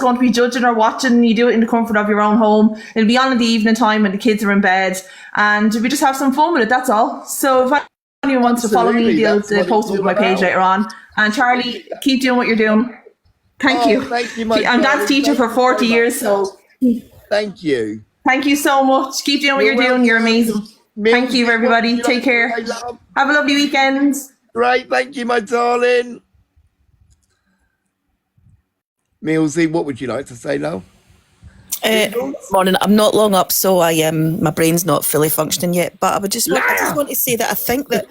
going to be judging or watching. You do it in the comfort of your own home. It'll be on in the evening time when the kids are in bed, and we just have some fun with it. That's all. So if anyone wants to follow me, they'll post it on my page later on. And Charlie, keep doing what you're doing. Thank you. Thank you, my I'm dance teacher for 40 years, so thank you. Thank you so much. Keep doing what you're doing. You're amazing. Thank you, everybody. Take care. Have a lovely weekend. Great. Thank you, my darling. Millsy, what would you like to say now? Morning. I'm not long up, so my brain's not fully functioning yet. But I just want to say that I think that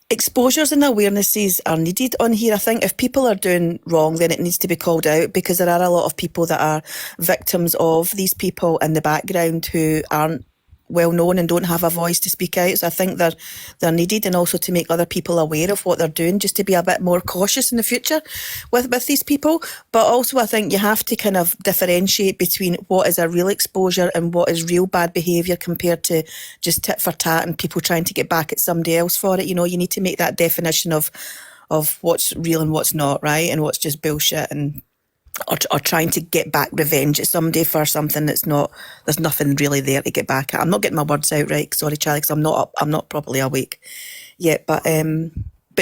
exposures and awarenesses are needed on here. I think if people are doing wrong, then it needs to be called out, because there are a lot of people that are victims of these people in the background who aren't well known and don't have a voice to speak out. So I think they're needed, and also to make other people aware of what they're doing, just to be a bit more cautious in the future with these people. But also I think you have to kind of differentiate between what is a real exposure and what is real bad behaviour compared to just tit for tat and people trying to get back at somebody else for it. You know, you need to make that definition of what's real and what's not, right? And what's just bullshit and or trying to get back revenge at somebody for something that's not, there's nothing really there to get back at. I'm not getting my words out right, sorry Charlie, because I'm not properly awake yet, but do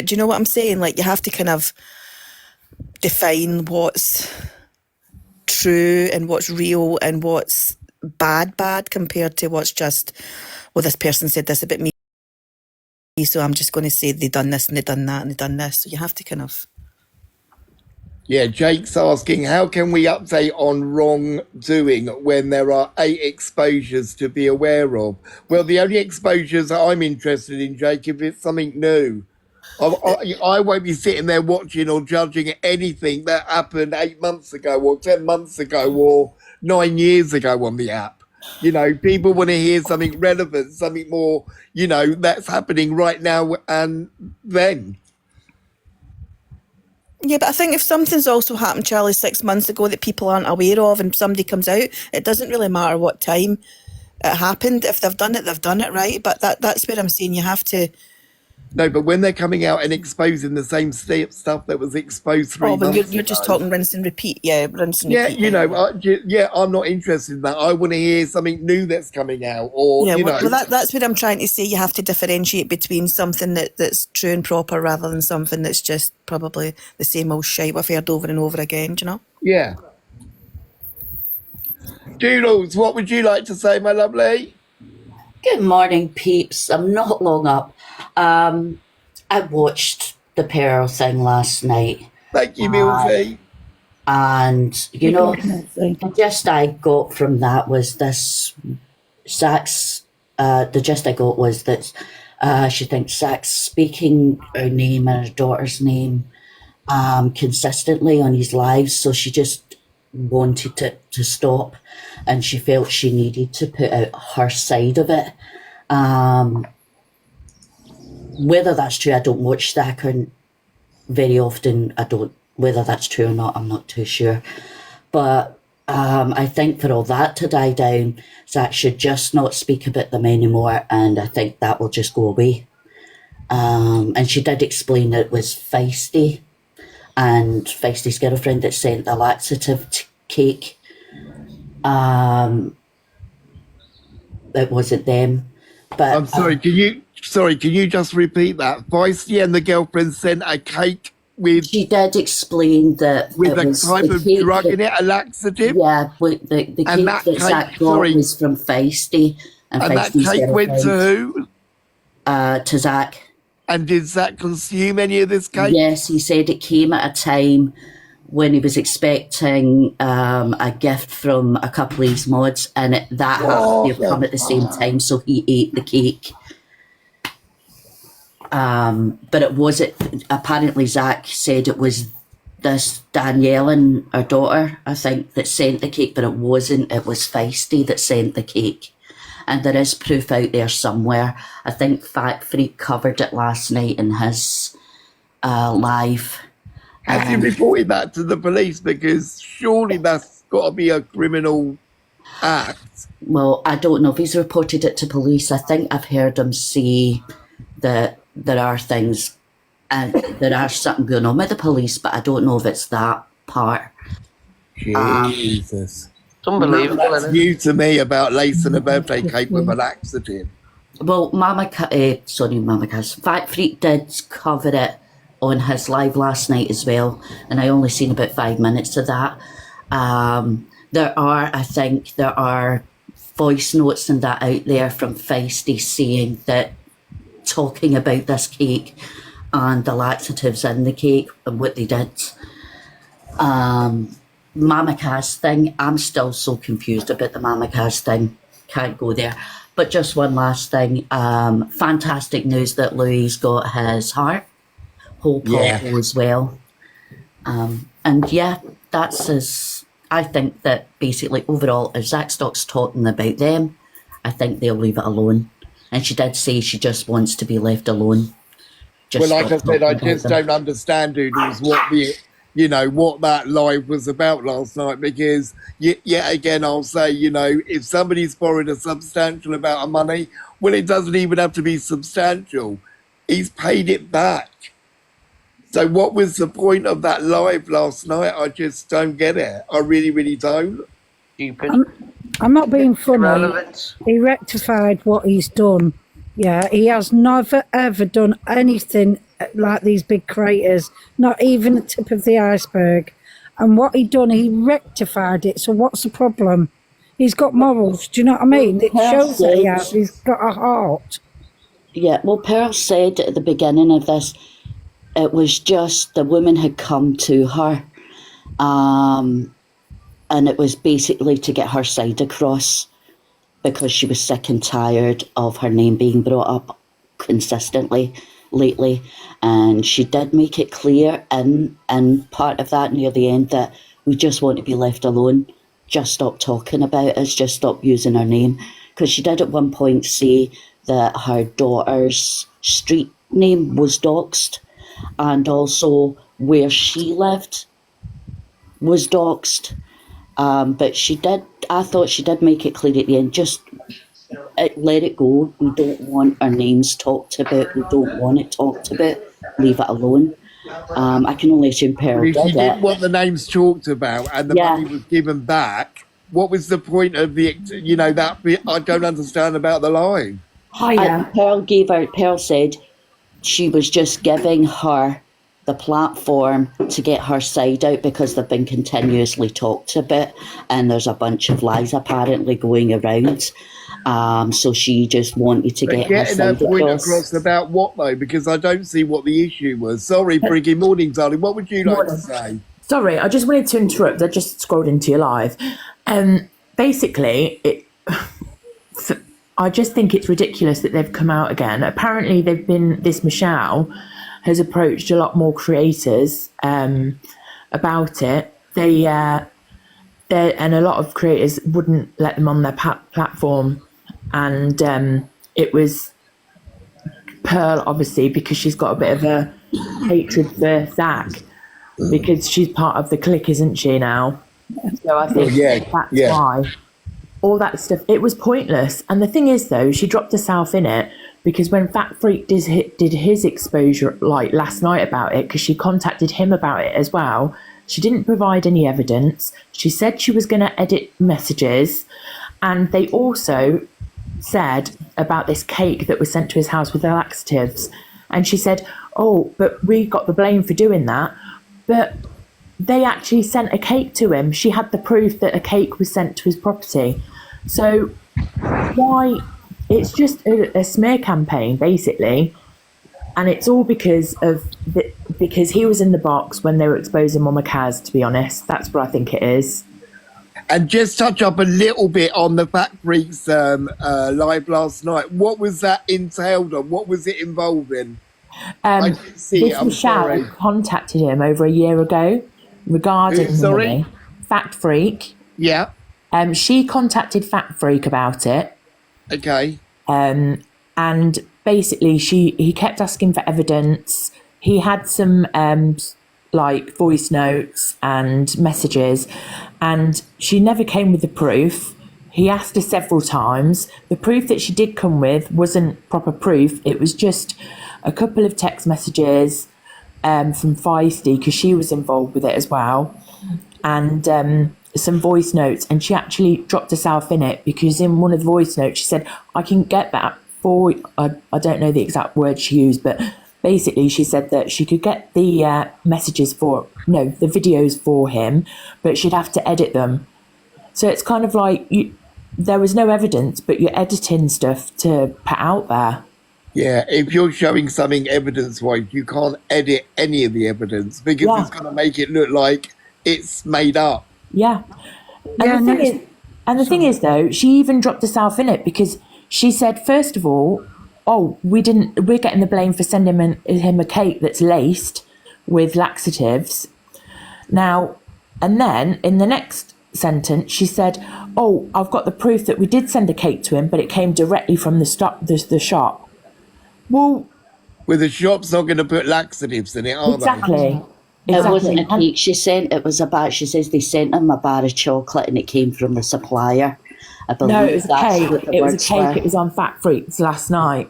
you know what I'm saying? Like, you have to kind of define what's true and what's real and what's bad compared to what's just, well, this person said this about me, so I'm just going to say they done this and they done that and they done this. So you have to kind of... Yeah, Jake's asking, how can we update on wrongdoing when there are 8 exposures to be aware of? Well, the only exposures that I'm interested in, Jake, if it's something new. I won't be sitting there watching or judging anything that happened 8 months ago or 10 months ago or 9 years ago on the app. You know, people want to hear something relevant, something more, you know, that's happening right now and then. Yeah, but I think if something's also happened, Charlie, 6 months ago that people aren't aware of and somebody comes out, it doesn't really matter what time it happened. If they've done it, right? But that's where I'm saying you have to... No, but when they're coming out and exposing the same stuff that was exposed 3 months ago... you're just talking rinse and repeat. Yeah, rinse and repeat. You know, I'm not interested in that. I want to hear something new that's coming out, or, yeah, you know... Well, that's what I'm trying to say. You have to differentiate between something that's true and proper rather than something that's just probably the same old shite we've heard over and over again, do you know? Yeah. Doodles, what would you like to say, my lovely? Good morning, peeps. I'm not long up. I watched the Pearl thing last night. Thank you, Milty. And, you know, the gist I got from that was this, the gist I got was that she thinks Zach's speaking her name and her daughter's name consistently on his lives, so she just wanted it to stop, and she felt she needed to put out her side of it. Whether that's true, I don't watch Zach very often. Whether that's true or not, I'm not too sure. But I think for all that to die down, Zach should just not speak about them anymore, and I think that will just go away. And she did explain that it was Feisty and Feisty's girlfriend that sent the laxative cake. It wasn't them. But I'm sorry, can you just repeat that? Feisty and the girlfriend sent a cake with... She did explain that... With a type of drug in it, a laxative? Yeah, the cake that Zach got was from Feisty. And that cake went to who? To Zach. And did Zach consume any of this cake? Yes, he said it came at a time when he was expecting a gift from a couple of his mods, and that happened to have come at the same time, so he ate the cake. But it wasn't, apparently Zach said it was this Danielle and her daughter, I think, that sent the cake, but it wasn't. It was Feisty that sent the cake. And there is proof out there somewhere. I think Fat Freak covered it last night in his live. Has he reported that to the police? Because surely that's got to be a criminal act. Well, I don't know if he's reported it to police. I think I've heard him say that there are things and there are something going on with the police, but I don't know if it's that part. Jesus. It's unbelievable, That's isn't it? new to me about lacing a birthday cake with an laxative. Well, Mama Cass, Fat Freak did cover it on his live last night as well, and I only seen about 5 minutes of that. There are voice notes and that out there from Feisty saying that, talking about this cake and the laxatives in the cake and what they did. Mama Cass thing, I'm still so confused about the Mama Cass thing. Can't go there. But just one last thing. Fantastic news that Louis got his heart. Hope all goes well. And yeah, that's as I think that basically overall, if Zach Stock's talking about them, I think they'll leave it alone. And she did say she just wants to be left alone. Well, like I stop said, I talking about just them. don't understand, Doodles, what that live was about last night, because yet again, I'll say, if somebody's borrowed a substantial amount of money, well, it doesn't even have to be substantial. He's paid it back. So what was the point of that live last night? I just don't get it. I really, really don't. Stupid. I'm not being funny. Irrelevant. He rectified what he's done. Yeah, he has never ever done anything like these big craters, not even the tip of the iceberg. And what he done, he rectified it. So what's the problem? He's got morals. Do you know what I mean? It shows that he has. He's got a heart. Yeah, well, Pearl said at the beginning of this, it was just the woman had come to her, and it was basically to get her side across because she was sick and tired of her name being brought up consistently lately. And she did make it clear in part of that near the end that we just want to be left alone. Just stop talking about us, just stop using her name. Because she did at one point say that her daughter's street name was doxed, and also where she lived was doxed. But I thought she did make it clear at the end, just let it go. We don't want our names talked about. We don't want it talked about. Leave it alone. I can only assume Pearl If did she it. didn't want the names talked about and the money was given back, what was the point of that bit? I don't understand about the line. And Pearl said she was just giving her the platform to get her side out because they've been continuously talked about and there's a bunch of lies apparently going around. So she just wanted to get her Getting her side point across. across about what, though? Because I don't see what the issue was. Sorry, Briggy. Morning, darling. What would you like to say? Sorry, I just wanted to interrupt. I just scrolled into your live. Basically, I just think it's ridiculous that they've come out again. Apparently, this Michelle has approached a lot more creators about it. And a lot of creators wouldn't let them on their platform. And it was Pearl, obviously, because she's got a bit of a hatred for Zach, because she's part of the clique, isn't she, now? So I think that's why. All that stuff, it was pointless. And the thing is, though, she dropped herself in it because when Fat Freak did his exposure, like last night about it, because she contacted him about it as well, she didn't provide any evidence. She said she was going to edit messages. And they also said about this cake that was sent to his house with the laxatives. And she said, oh, but we got the blame for doing that. But they actually sent a cake to him. She had the proof that a cake was sent to his property. So why? It's just a smear campaign, basically. And it's all because he was in the box when they were exposing Mama Kaz, to be honest. That's what I think it is. And just touch up a little bit on the Fat Freaks live last night. What was that entailed on? What was it involving? I didn't see it, I'm Michelle sorry. contacted him over a year ago regarding sorry? money. Fat Freak. Yeah. She contacted Fat Freak about it. Okay. And basically he kept asking for evidence. He had some like voice notes and messages, and she never came with the proof. He asked her several times. The proof that she did come with wasn't proper proof. It was just a couple of text messages from Feisty, because she was involved with it as well. and some voice notes, and she actually dropped herself in it because in one of the voice notes she said, I can get that for, I don't know the exact word she used, but basically she said that she could get the the videos for him, but she'd have to edit them. So it's kind of like there was no evidence, but you're editing stuff to put out there. Yeah, if you're showing something evidence-wise, you can't edit any of the evidence because Yeah. it's going to make it look like it's made up. Yeah. And the thing is, though, she even dropped herself in it because she said, first of all, we're getting the blame for sending him a cake that's laced with laxatives. Now, and then in the next sentence, she said, I've got the proof that we did send a cake to him, but it came directly from the shop. Well, The shop's not going to put laxatives in it, are exactly. It wasn't a And- cake she sent, it was a bar. She says they sent him a bar of chocolate and it came from the supplier. I believe No, it was a that's cake. what the It was a words cake. were. It was on Fat Freaks last night.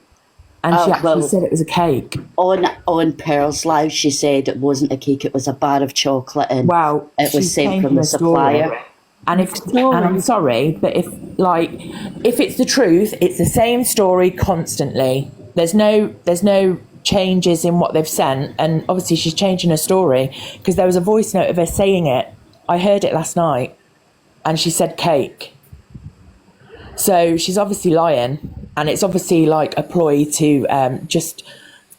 And she actually said it was a cake. On Pearl's Live, she said it wasn't a cake, it was a bar of chocolate and Well, it was she's sent from changing the her story. supplier. And I'm sorry, but if it's the truth, it's the same story constantly. There's no changes in what they've sent, and obviously she's changing her story because there was a voice note of her saying it. I heard it last night, and she said cake. So she's obviously lying, and it's obviously like a ploy to just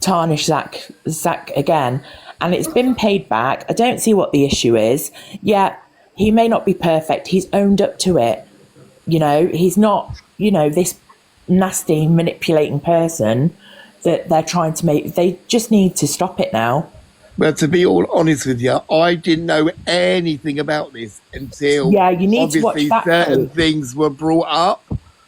tarnish Zach again. And it's been paid back. I don't see what the issue is. Yeah, he may not be perfect. He's owned up to it. He's not, this nasty manipulating person that they're trying to make. They just need to stop it now. But to be all honest with you, I didn't know anything about this until Yeah, you need to watch obviously that certain tape. things were brought up.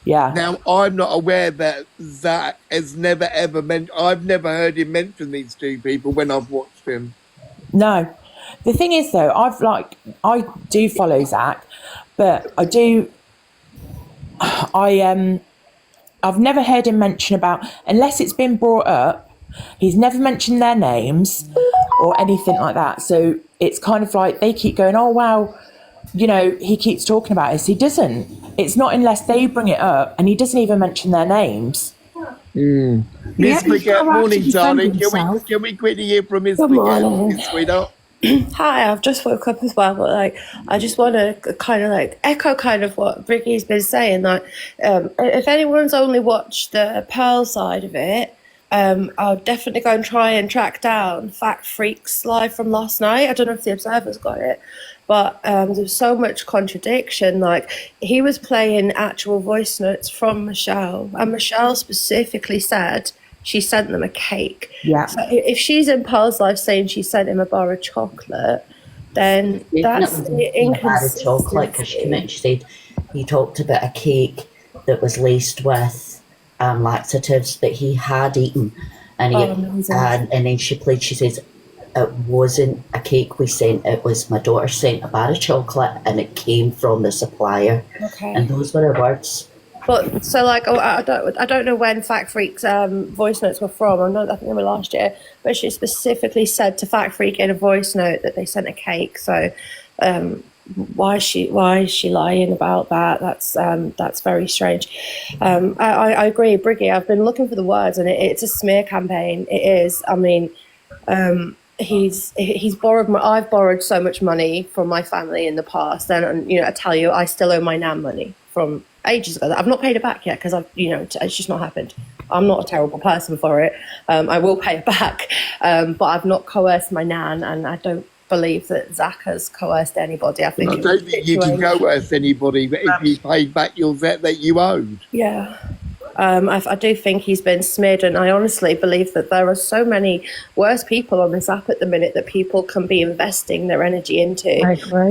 Yeah. Now, I'm not aware that Zach has never ever I've never heard him mention these two people when I've watched him. No. The thing is, though, I do follow Zach, but I've never heard him mention about, unless it's been brought up, he's never mentioned their names or anything like that. So it's kind of like they keep going, oh, wow, he keeps talking about us. He doesn't. It's not unless they bring it up, and he doesn't even mention their names. Miss he's Spaghetti, got morning, to defend darling. himself. Can we quickly hear from Miss Good morning. Spaghetti, sweetheart? Hi, I've just woke up as well, but I just want to kind of echo kind of what Bricky's been saying. If anyone's only watched the Pearl side of it, I'll definitely go and try and track down Fact Freaks live from last night. I don't know if the Observer's got it, but there's so much contradiction. Like, he was playing actual voice notes from Michelle, and Michelle specifically said she sent them a cake. Yeah. So if she's in Pearl's life saying she sent him a bar of chocolate, then that's the A bar of chocolate, because inconsistency. she said he talked about a cake that was laced with laxatives that he had eaten, and and then she says it wasn't a cake we sent, it was my daughter sent a bar of chocolate and it came from the supplier. Okay. And those were her words. But so I don't know when Fact Freak's voice notes were from. I think they were last year. But she specifically said to Fact Freak in a voice note that they sent a cake. So why is she lying about that? That's very strange. I agree, Briggy. I've been looking for the words, and it's a smear campaign. It is. I mean, he's borrowed. I've borrowed so much money from my family in the past, and I tell you, I still owe my nan money from ages ago. I've not paid it back yet because it's just not happened. I'm not a terrible person for it. I will pay it back, but I've not coerced my nan, and I don't believe that Zach has coerced anybody. I think I don't think you can coerce anybody, but if you paid back your debt that you owed. Yeah. I do think he's been smeared, and I honestly believe that there are so many worse people on this app at the minute that people can be investing their energy into I agree.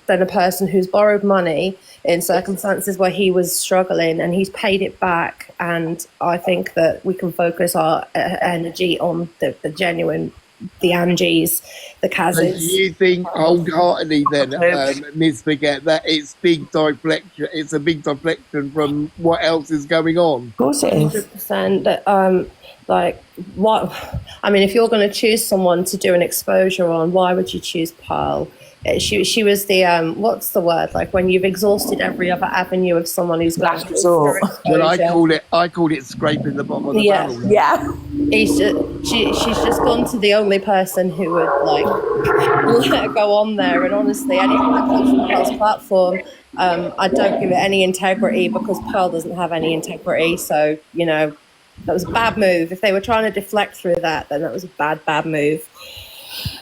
than a person who's borrowed money in circumstances where he was struggling and he's paid it back. And I think that we can focus our energy on the genuine, the Angies, the So Kazes. do you think wholeheartedly then, Ms. Spaghetti, that it's big deflection? It's a big deflection from what else is going on. Of course it is. 100%. What? I mean, if you're going to choose someone to do an exposure on, why would you choose Pearl? she was the what's the word, like when you've exhausted every other avenue of someone who's got Last resort. Well, I call it scraping the bottom of the Yeah. barrel. Yeah. she's just gone to the only person who would like let her go on there. And honestly, anything that comes from Pearl's platform, I don't give it any integrity, because Pearl doesn't have any integrity. So, you know, that was a bad move. If they were trying to deflect through that, then that was a bad move.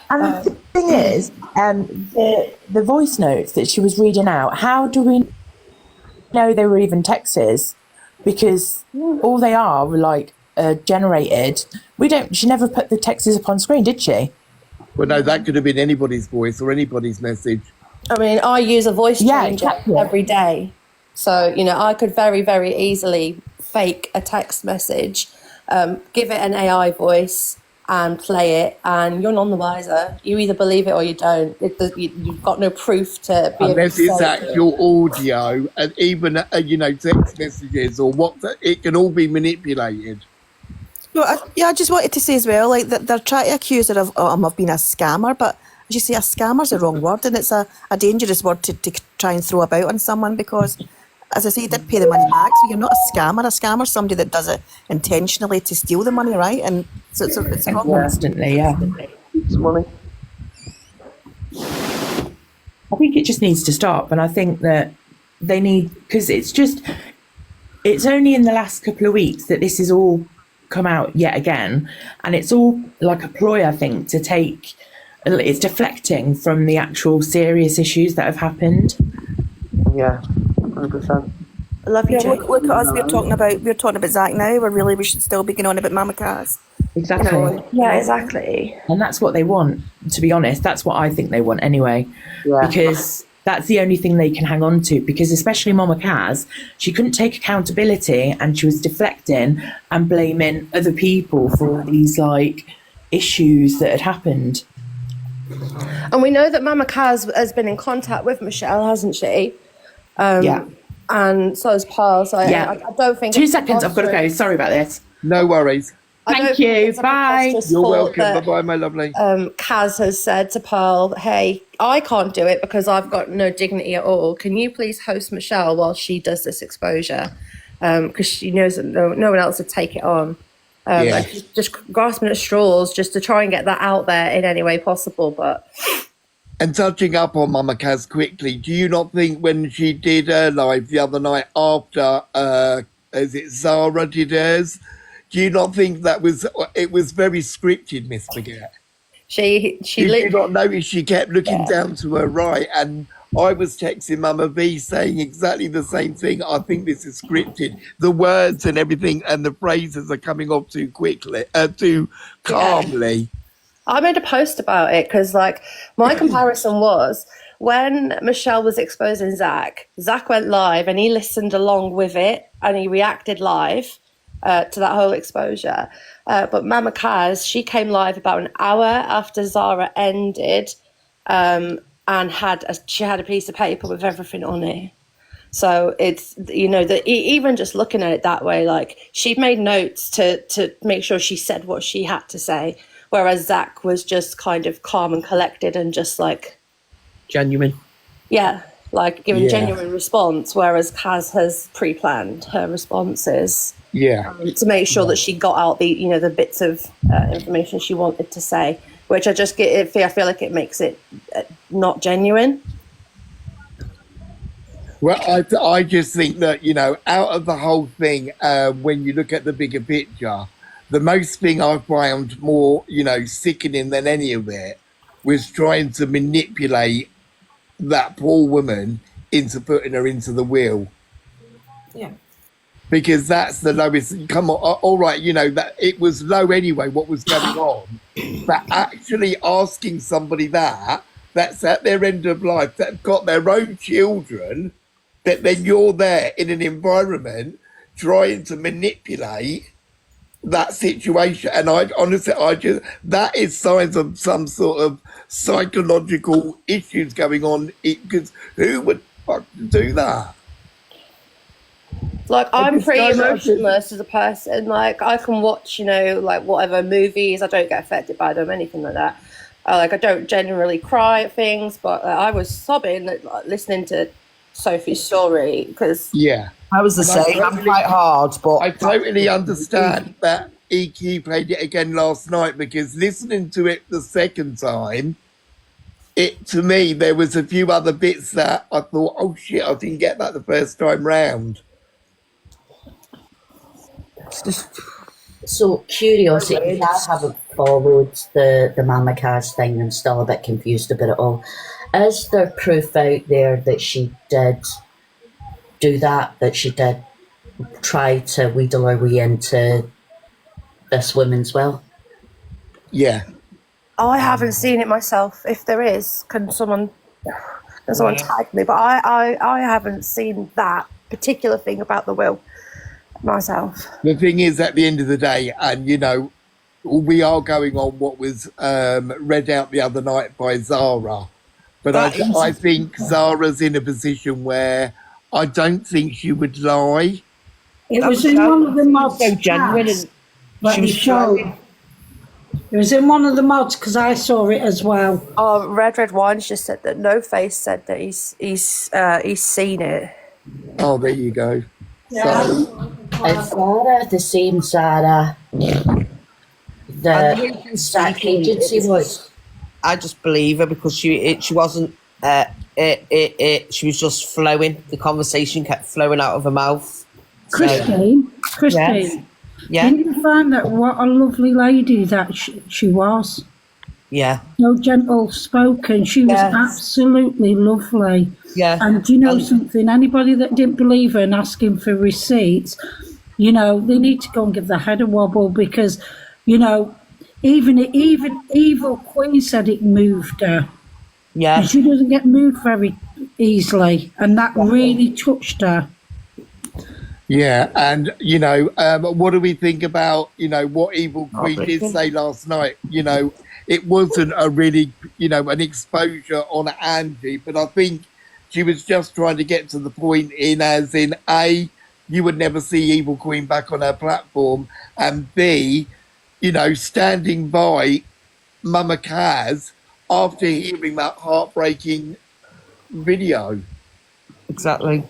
And the thing is, the voice notes that she was reading out, how do we know they were even texts? Because all they are were like generated. She never put the texts up on screen, did she? Well, no, that could have been anybody's voice or anybody's message. I mean, I use a voice changer exactly. every day. So, you know, I could very, very easily fake a text message, give it an AI voice and play it, and you're none the wiser. You either believe it or you don't. You've got no proof to be Unless able it's to actual audio, and even, text messages or what, it can all be manipulated. Well, I just wanted to say as well, like, that they're trying to accuse her of being a scammer, but as you say, a scammer's the wrong word, and it's a dangerous word to try and throw about on someone, because, as I say, you did pay the money back, so you're not a scammer. A scammer's somebody that does it intentionally to steal the money, right? And so it's wrong. Constantly, yeah. Money. I think it just needs to stop, and I think that they need, because it's only in the last couple of weeks that this has all come out yet again, and it's all like a ploy, I think, it's deflecting from the actual serious issues that have happened. Yeah, 100%. I love you, Jake. Look at us. We're talking about Zach now. We should still be going on about Mama Kaz. Exactly. Yeah, exactly. And that's what they want, to be honest. That's what I think they want anyway. Yeah. Because that's the only thing they can hang on to. Because especially Mama Kaz, she couldn't take accountability, and she was deflecting and blaming other people for all these like issues that had happened. And we know that Mama Kaz has been in contact with Michelle, hasn't she? Yeah. And so has Pearl. So Yeah. I don't think 2 seconds, I've got to go. Sorry about this. No worries. Thank you. Bye. You're welcome. Bye-bye, my lovely. Kaz has said to Pearl, hey, I can't do it because I've got no dignity at all. Can you please host Michelle while she does this exposure? Because she knows that no one else would take it on. And she's just grasping at straws just to try and get that out there in any way possible. But And touching up on Mama Kaz quickly, do you not think when she did her live the other night after, is it Zara did hers? Do you not think it was very scripted, Miss Baguette? she Did you not notice she kept looking down to her right? And I was texting Mama V saying exactly the same thing. I think this is scripted. The words and everything and the phrases are coming off too quickly, too calmly. I made a post about it because, like, my comparison was when Michelle was exposing Zach went live and he listened along with it and he reacted live to that whole exposure. But Mama Kaz, she came live about an hour after Zara ended, and she had a piece of paper with everything on it. So it's, you know, that even just looking at it that way, like, she made notes to make sure she said what she had to say, whereas Zach was just kind of calm and collected and just like Genuine. Yeah, like giving genuine response, whereas Kaz has pre-planned her responses. Yeah. To make sure that she got out the bits of information she wanted to say, which I feel like it makes it not genuine. Well, I just think that, out of the whole thing, when you look at the bigger picture, the most thing I found more, sickening than any of it was trying to manipulate that poor woman into putting her into the wheel. Yeah. Because that's the lowest. Come on, all right, that it was low anyway, what was going on. But actually asking somebody that's at their end of life, that got their own children, that then you're there in an environment trying to manipulate that situation. And that is signs of some sort of psychological issues going on, because who would do that? Like, I'm pretty emotionless as a person. Like, I can watch, like, whatever movies. I don't get affected by them, anything like that. Like, I don't generally cry at things, but I was sobbing listening to Sophie's story because Yeah. I was the And I same. I'm totally- quite hard, but I totally understand that EQ played it again last night, because listening to it the second time, to me, there was a few other bits that I thought, oh shit, I didn't get that the first time round. So, curiosity, I haven't followed the Mama Cass thing and still a bit confused about it all. Is there proof out there that she did do that she did try to wheedle her way into this woman's will? Yeah. I haven't seen it myself. If there is, can someone tag me? But I haven't seen that particular thing about the will myself. The thing is, at the end of the day, and you know, we are going on what was read out the other night by Zara, but I think Zara's in a position where I don't think she would lie. It was in one of the mods. So genuine, chats, and but she he was showed. flowing. It was in one of the mods because I saw it as well. Oh, Red Wines just said that No Face said that he's seen it. Oh, there you go. Yeah. So, Is Zara the same Zara the Zach agency was? I just believe her because she wasn't. She was just flowing. The conversation kept flowing out of her mouth. So, Christine, Yes. Yeah, didn't you find that what a lovely lady that she was? yeah, So gentle spoken. She was Yes. absolutely lovely. yeah. And do you know And- something? Anybody that didn't believe her and asking for receipts, you know, they need to go and give their head a wobble because, you know, even Evil Queen said it moved her. Yeah, And she doesn't get moved very easily. And that really touched her. yeah, and you know, what do we think about, you know, what Evil Queen did say last night? You know, it wasn't a really, you know, an exposure on Angie, but I think she was just trying to get to the point as in A, you would never see Evil Queen back on her platform, and B, you know, standing by Mama Kaz after hearing that heartbreaking video. exactly.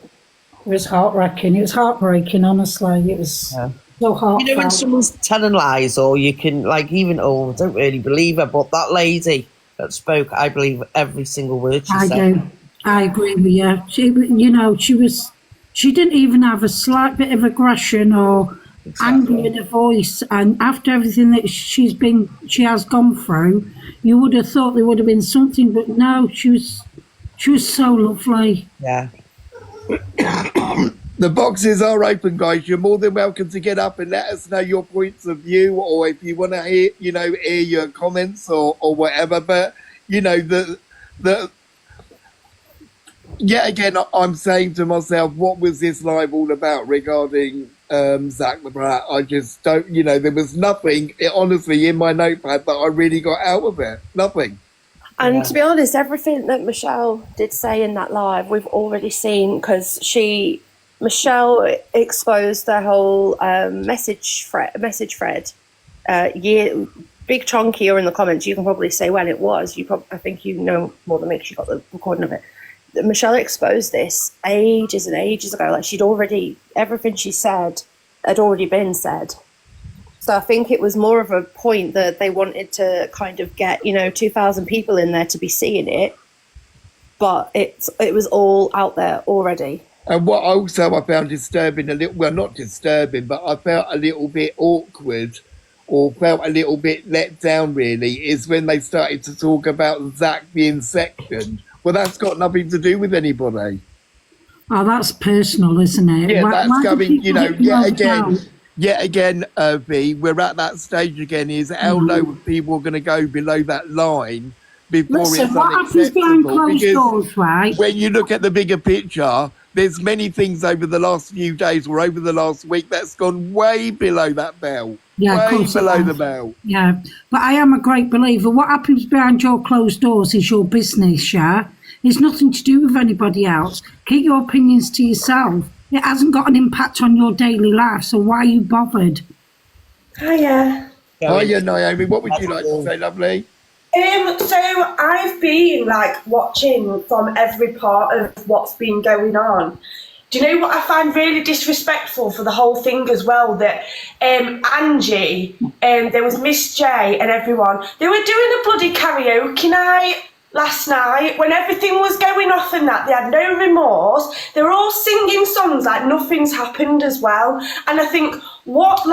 It was heartbreaking. It was heartbreaking, honestly. It was so You know, when heartfelt. someone's telling lies, or you can like even I don't really believe her, but that lady that spoke, I believe every single word she I said. do. I agree with you. She, you know, she didn't even have a slight bit of aggression or anger in her voice. And after everything that she has gone through, you would have thought there would have been something, but no, she was so lovely. Yeah. The boxes are open, guys. You're more than welcome to get up and let us know your points of view, or if you want to hear your comments or whatever. But you know, yet again, I'm saying to myself, what was this live all about regarding Zach the Brat? I just don't, you know, there was nothing, honestly, in my notepad that I really got out of it. Nothing. And to be honest, everything that Michelle did say in that live, we've already seen because Michelle exposed the whole message thread. Big Chonky are in the comments. You can probably say when it was. I think you know more than me because you got the recording of it. Michelle exposed this ages and ages ago. Like everything she said had already been said. So I think it was more of a point that they wanted to kind of get, 2,000 people in there to be seeing it. But it was all out there already. And what also I found disturbing not disturbing, but I felt a little bit awkward or felt a little bit let down really, is when they started to talk about Zach being sectioned. Well, that's got nothing to do with anybody. Oh, that's personal, isn't it? Yeah, Why that's do going, people get nailed down? yet again, V, we're at that stage again, is how low people are going to go below that line before Listen, it's what happens behind unacceptable. closed Because doors, right? when you look at the bigger picture, there's many things over the last few days or over the last week that's gone way below that belt. Yeah, of way course it below has. the belt. Yeah, but I am a great believer. What happens behind your closed doors is your business, yeah? It's nothing to do with anybody else. Keep your opinions to yourself. It hasn't got an impact on your daily life, so why are you bothered? Hiya. Hiya, Naomi. What would you like to say, lovely? So I've been like watching from every part of what's been going on. Do you know what I find really disrespectful for the whole thing as well? That Angie, there was Miss J and everyone, they were doing a bloody karaoke night last night when everything was going off and that. They had no remorse. They were all singing songs like nothing's happened as well. And I think, what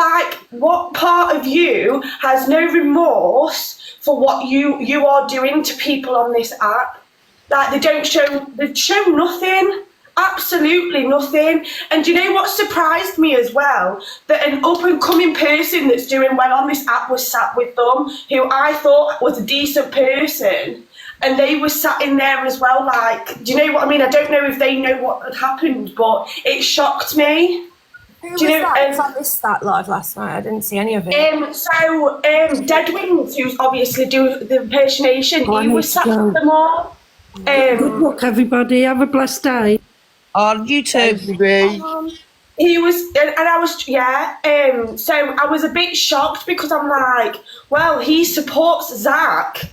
part of you has no remorse for what you are doing to people on this app? Like they show nothing. Absolutely nothing. And do you know what surprised me as well? That an up and coming person that's doing well on this app was sat with them, who I thought was a decent person. And they were sat in there as well, like, do you know what I mean? I don't know if they know what had happened, but it shocked me. Who Do you know, that? 'Cause I missed that live last night. I didn't see any of it. Dead Wings, who's obviously doing the impersonation, Oh, I he need was to sat go. with them all. Good luck, everybody. Have a blessed day. On YouTube. He was, and I was, so I was a bit shocked because I'm like, well, he supports Zach.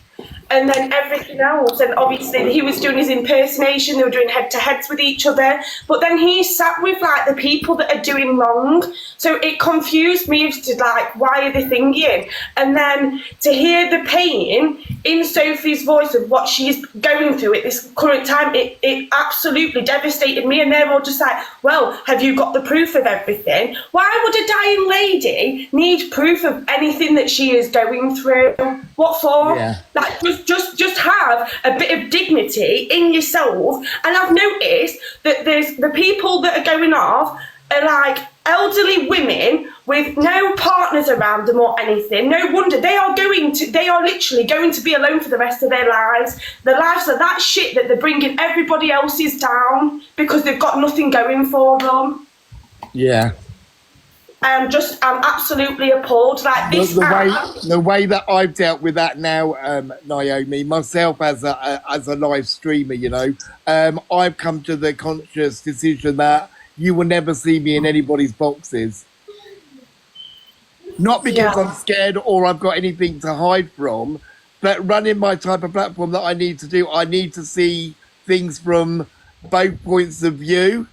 And then everything else, and obviously he was doing his impersonation, they were doing head-to-heads with each other, but then he sat with like the people that are doing wrong, so it confused me as to like, why are they thinking? And then to hear the pain in Sophie's voice of what she's going through at this current time, it absolutely devastated me. And they're all just like, well, have you got the proof of everything? Why would a dying lady need proof of anything that she is going through? What for? Yeah. Like, just have a bit of dignity in yourself. And I've noticed that there's the people that are going off are like elderly women with no partners around them or anything. No wonder they are literally going to be alone for the rest of their lives. Their lives are that shit that they're bringing everybody else's down because they've got nothing going for them. Yeah. I'm absolutely appalled. Like this The way that I've dealt with that now, Naomi, myself as a live streamer, you know, I've come to the conscious decision that you will never see me in anybody's boxes. Not because I'm scared or I've got anything to hide from, but running my type of platform that I need to do, I need to see things from both points of view.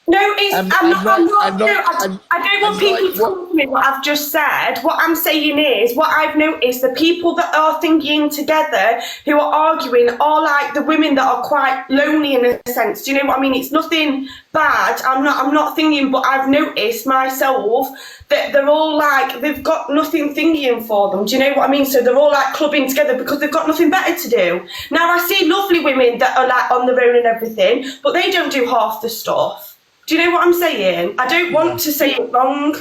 No, I don't want people to come to me what I've just said. What I'm saying is, what I've noticed, the people that are thinking together, who are arguing, are like the women that are quite lonely in a sense. Do you know what I mean? It's nothing bad. I'm not thinking, but I've noticed myself that they're all like, they've got nothing thinking for them. Do you know what I mean? So they're all like clubbing together because they've got nothing better to do. Now I see lovely women that are like on their own and everything, but they don't do half the stuff. Do you know what I'm saying? I don't want to say it wrong.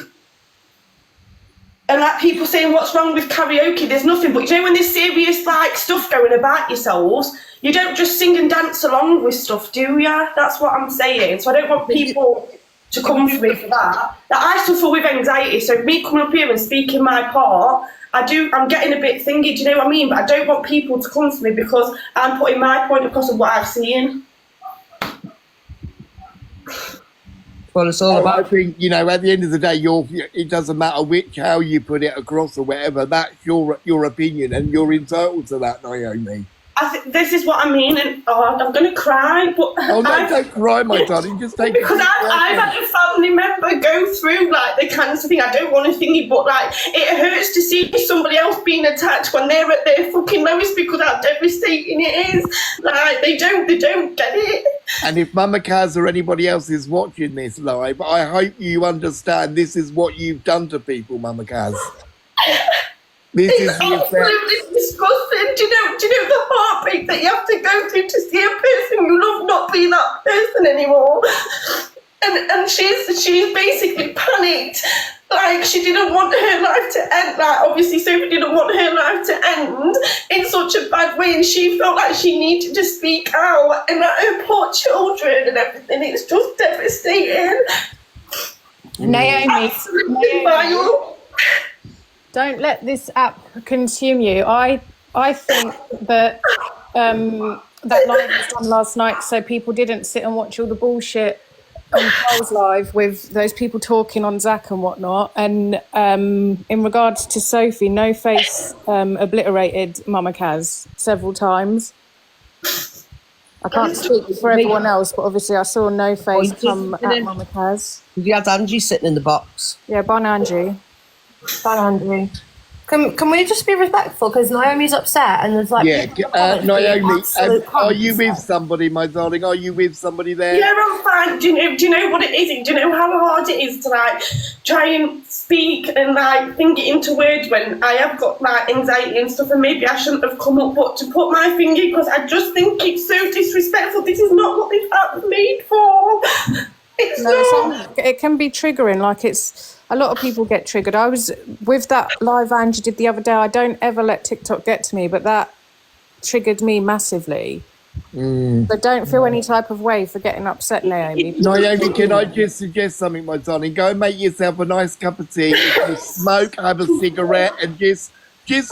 And like people saying what's wrong with karaoke, there's nothing. But you know when there's serious like stuff going about yourselves, you don't just sing and dance along with stuff, do ya? That's what I'm saying. So I don't want people to come for me for that. That I suffer with anxiety, so me coming up here and speaking my part, I'm getting a bit thingy, do you know what I mean? But I don't want people to come for me because I'm putting my point across of what I've seen. Well, it's all about. I think, you know, at the end of the day, it doesn't matter how you put it across or whatever. That's your opinion, and you're entitled to that, Naomi. This is what I mean, and I'm going to cry. But no, don't cry, my darling. Just take it. Because I've had a family member go through like the cancer thing. I don't want to thingy, but like it hurts to see somebody else being attacked when they're at their fucking lowest because how devastating it is. Like they don't get it. And if Mama Kaz or anybody else is watching this live, I hope you understand this is what you've done to people, Mama Kaz. This is absolutely disgusting. Do you know the heartbreak that you have to go through to see a person you love not be that person anymore? And she's basically panicked. Like she didn't want her life to end. Like obviously Sophie didn't want her life to end in such a bad way, and she felt like she needed to speak out. And like her poor children and everything. It's just devastating. Naomi, vile. Don't let this app consume you. I think that that live was done last night so people didn't sit and watch all the bullshit on Paul's Live with those people talking on Zach and whatnot. And in regards to Sophie, No Face obliterated Mama Kaz several times. I can't speak for everyone else, but obviously I saw No Face come at Mama Kaz. You had Angie sitting in the box. Yeah, Bon Angie. Angie. Can we just be respectful? Because Naomi's upset and there's like... Yeah, Naomi, absolute are you cunts. with somebody, my darling? Are you with somebody there? Yeah, I'm fine. Do you know what it is? Do you know how hard it is to like try and speak and like think it into words when I have got like anxiety and stuff, and maybe I shouldn't have come up, but to put my finger, because I just think it's so disrespectful. This is not what this app's made for. It's not. It can be triggering. Like a lot of people get triggered. I was with that live Angie did the other day. I don't ever let TikTok get to me, but that triggered me massively. So don't feel any type of way for getting upset, Naomi. Naomi, can I just suggest something, my darling? Go and make yourself a nice cup of tea, smoke, have a cigarette, and just take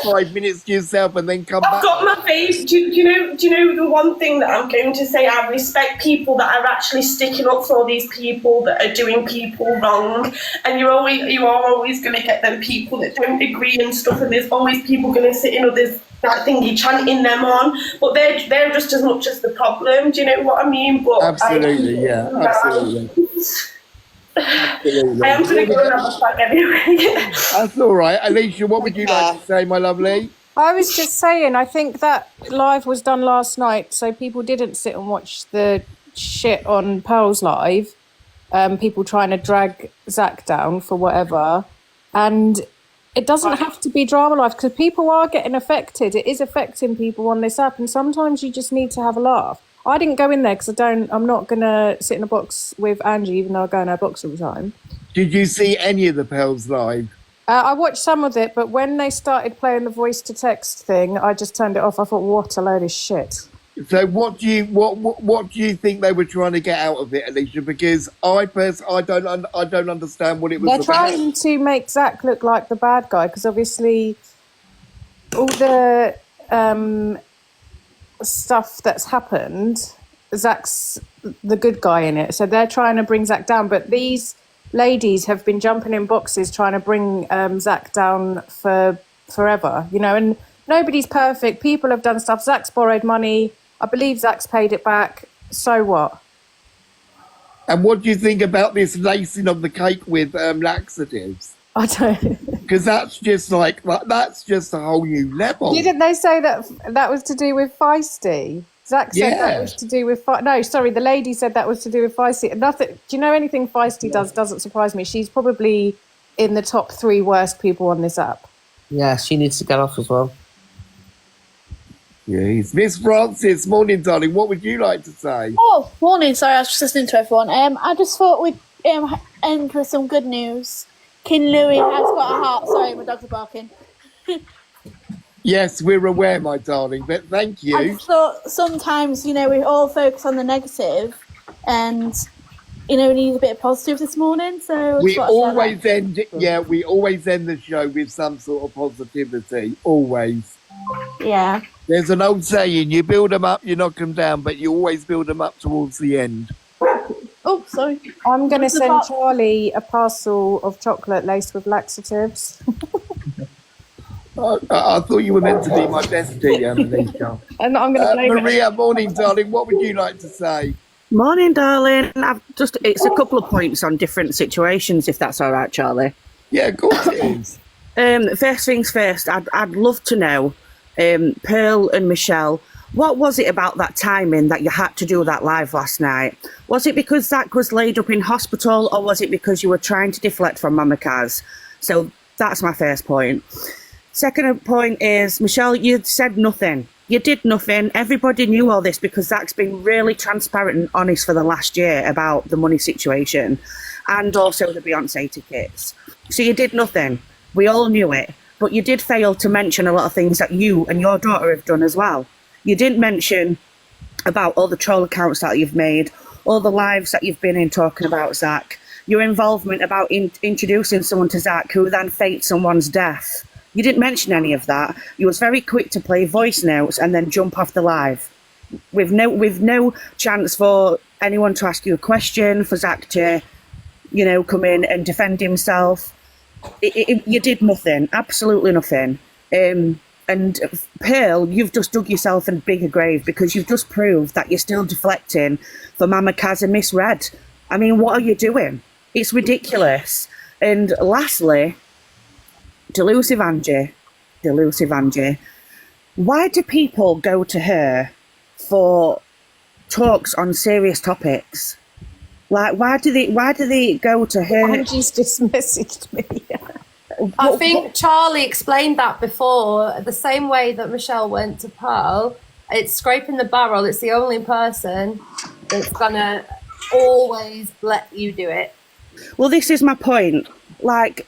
5 minutes to yourself and then come I've back. got my face. Do you know the one thing that I'm going to say? I respect people that are actually sticking up for these people that are doing people wrong. And you are always going to get them people that don't agree and stuff. And there's always people going to sit in others that thingy chanting them on. But they're just as much as the problem. Do you know what I mean? But Absolutely, yeah, absolutely. Absolutely. I am going to go and have a fag anyway. That's all right. Alicia, what would you like to say, my lovely? I was just saying, I think that live was done last night, so people didn't sit and watch the shit on Pearl's Live. People trying to drag Zach down for whatever. And it doesn't have to be drama live, because people are getting affected. It is affecting people on this app, and sometimes you just need to have a laugh. I didn't go in there because I'm not going to sit in a box with Angie, even though I go in her box all the time. Did you see any of the Pearls Live? I watched some of it, but when they started playing the voice to text thing, I just turned it off. I thought, what a load of shit. So what do you think they were trying to get out of it, Alicia? Because I don't understand what it was They're about. trying to make Zach look like the bad guy, because obviously all the stuff that's happened, Zach's the good guy in it. So they're trying to bring Zach down, but these ladies have been jumping in boxes trying to bring Zach down for forever, and nobody's perfect. People have done stuff. Zach's borrowed money. I believe Zach's paid it back. So what? And what do you think about this lacing of the cake with laxatives? I don't. Because that's just that's just a whole new level. Didn't they say that was to do with Feisty? Zach said that was to do with... No, sorry, the lady said that was to do with Feisty. Nothing. Do you know anything Feisty does doesn't surprise me. She's probably in the top 3 worst people on this app. Yeah, she needs to get off as well. Yes. Miss Francis, morning, darling. What would you like to say? Oh, morning. Sorry, I was just listening to everyone. I just thought we'd end with some good news. King Louis has got a heart. Sorry, my dogs are barking. Yes, we're aware, my darling, but thank you. I just thought sometimes, we all focus on the negative, and, we need a bit of positive this morning. So we always end the show with some sort of positivity. Always. Yeah. There's an old saying: you build them up, you knock them down, but you always build them up towards the end. Oh, sorry. I'm going to send Charlie a parcel of chocolate laced with laxatives. I thought you were meant to be my bestie, Alicia. And I'm going to blame Maria, morning, darling. What would you like to say? Morning, darling. It's a couple of points on different situations, if that's all right, Charlie. Yeah, of course it is. First things first, I'd love to know, Pearl and Michelle, what was it about that timing that you had to do that live last night? Was it because Zach was laid up in hospital, or was it because you were trying to deflect from Mama Kaz? So that's my first point. Second point is, Michelle, you said nothing. You did nothing. Everybody knew all this because Zach's been really transparent and honest for the last year about the money situation and also the Beyonce tickets. So you did nothing. We all knew it. But you did fail to mention a lot of things that you and your daughter have done as well. You didn't mention about all the troll accounts that you've made, all the lives that you've been in talking about Zach, your involvement about introducing someone to Zach who then faked someone's death. You didn't mention any of that. You was very quick to play voice notes and then jump off the live with no chance for anyone to ask you a question, for Zach to, you know, come in and defend himself. You did nothing, absolutely nothing. And Pearl, you've just dug yourself in a bigger grave because you've just proved that you're still deflecting for Mama Kaz and Miss Red. I mean, what are you doing? It's ridiculous. And lastly, Delusive Angie, why do people go to her for talks on serious topics? Like, why do they go to her? Angie's just messaged me. I think Charlie explained that before. The same way that Michelle went to Pearl, it's scraping the barrel. It's the only person that's gonna always let you do it. Well, this is my point. Like,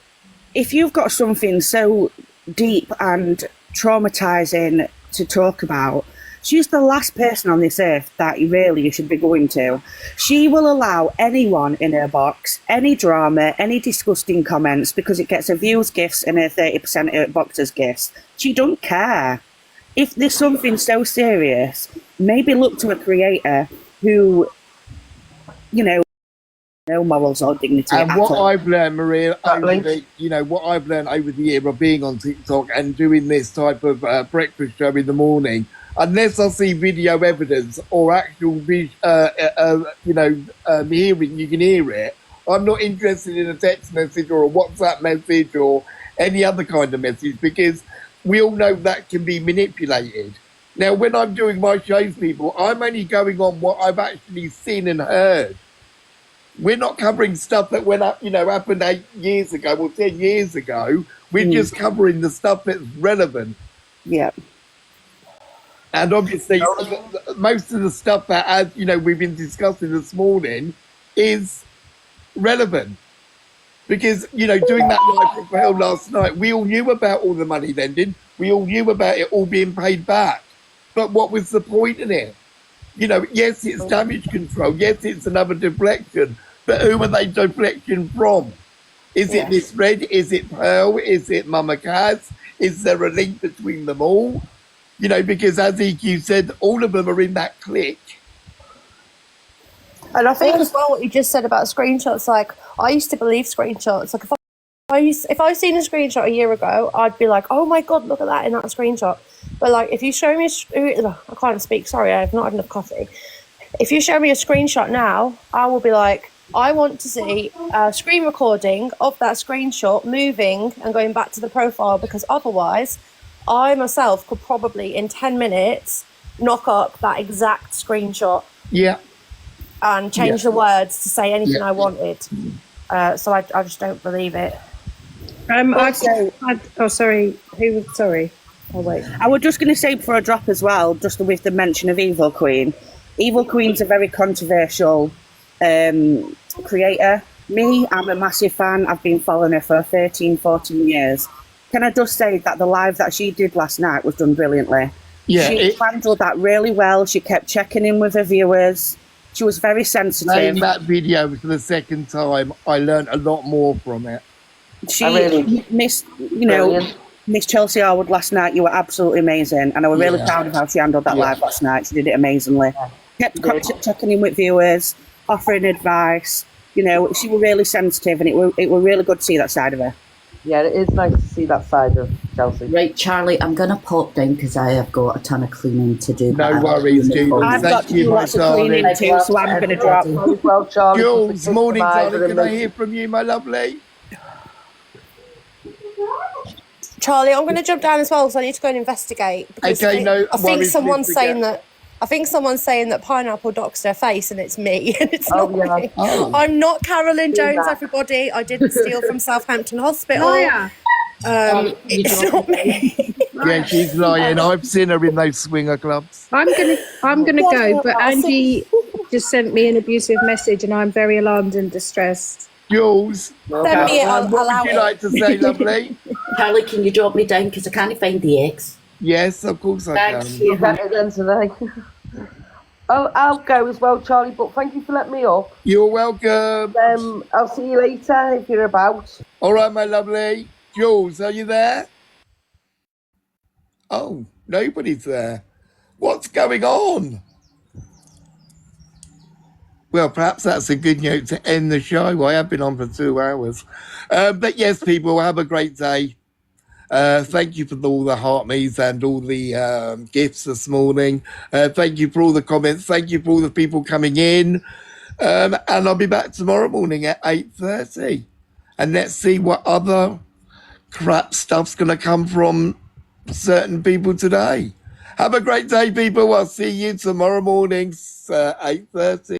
if you've got something so deep and traumatizing to talk about, she's the last person on this earth that you should be going to. She will allow anyone in her box, any drama, any disgusting comments, because it gets her views gifts and her 30% of her boxers gifts. She don't care. If there's something so serious, maybe look to a creator who, you know, no morals or dignity. And what I've learned, Maria, what I've learned over the year of being on TikTok and doing this type of breakfast show in the morning, unless I see video evidence or actual, hearing, you can hear it. I'm not interested in a text message or a WhatsApp message or any other kind of message, because we all know that can be manipulated. Now, when I'm doing my shows, people, I'm only going on what I've actually seen and heard. We're not covering stuff that happened 8 years ago or 10 years ago. We're just covering the stuff that's relevant. Yeah. And obviously, most of the stuff that, as we've been discussing this morning, is relevant. Because, doing that live from Pearl last night, we all knew about all the money lending. We all knew about it all being paid back. But what was the point in it? Yes, it's damage control. Yes, it's another deflection. But who are they deflection from? Is it Miss Red? Is it Pearl? Is it Mama Kaz? Is there a link between them all? Because as EQ said, all of them are in that clique. And I think as well what you just said about screenshots, like, I used to believe screenshots. Like, if I seen a screenshot a year ago, I'd be like, oh my God, look at that in that screenshot. But like, if you show me I can't speak, sorry, I've not had enough coffee. If you show me a screenshot now, I will be like, I want to see a screen recording of that screenshot moving and going back to the profile, because otherwise I myself could probably in 10 minutes knock up that exact screenshot. Yeah. And change the words to say anything I wanted. So I just don't believe it. Sorry. Sorry. Oh, wait. I was just going to say before I drop as well, just with the mention of Evil Queen. Evil Queen's a very controversial creator. Me, I'm a massive fan. I've been following her for 13, 14 years. Can I just say that the live that she did last night was done brilliantly? Yeah, she handled that really well. She kept checking in with her viewers. She was very sensitive. Playing that video for the second time, I learned a lot more from it. Miss Chelsea Harwood last night, you were absolutely amazing, and I was really proud of how she handled that live last night. She did it amazingly. Kept checking in with viewers, offering advice. She was really sensitive, and it was really good to see that side of her. Yeah, it is nice to see that side of Chelsea. Right, Charlie, I'm going to pop down because I have got a ton of cleaning to do. No worries, Jules. I've got to do lots of cleaning too, so I'm going to drop. Well, Charlie, Jules, morning, darling. Can I hear from you, my lovely? Charlie, I'm going to jump down as well, because I need to go and investigate. Because I think someone's saying that Pineapple doxed her face, and it's me, and it's not me. Oh. I'm not Carolyn Jones, everybody. I didn't steal from Southampton Hospital. It's not me. Yeah, she's lying. I've seen her in those swinger clubs. I'm gonna go, but Angie just sent me an abusive message, and I'm very alarmed and distressed. Jules, Send me it, I'll what allow would you like to say, lovely? Charlie, can you drop me down because I can't find the X? Yes, of course I can. Thank you. Better than today. I'll go as well, Charlie, but thank you for letting me up. You're welcome. I'll see you later if you're about. All right, my lovely. Jules, are you there? Oh, nobody's there. What's going on? Well, perhaps that's a good note to end the show. I have been on for 2 hours. But yes, people, have a great day. Thank you for all the heart me's and all the gifts this morning. Thank you for all the comments. Thank you for all the people coming in. And I'll be back tomorrow morning at 8:30. And let's see what other crap stuff's going to come from certain people today. Have a great day, people. I'll see you tomorrow morning, 8:30.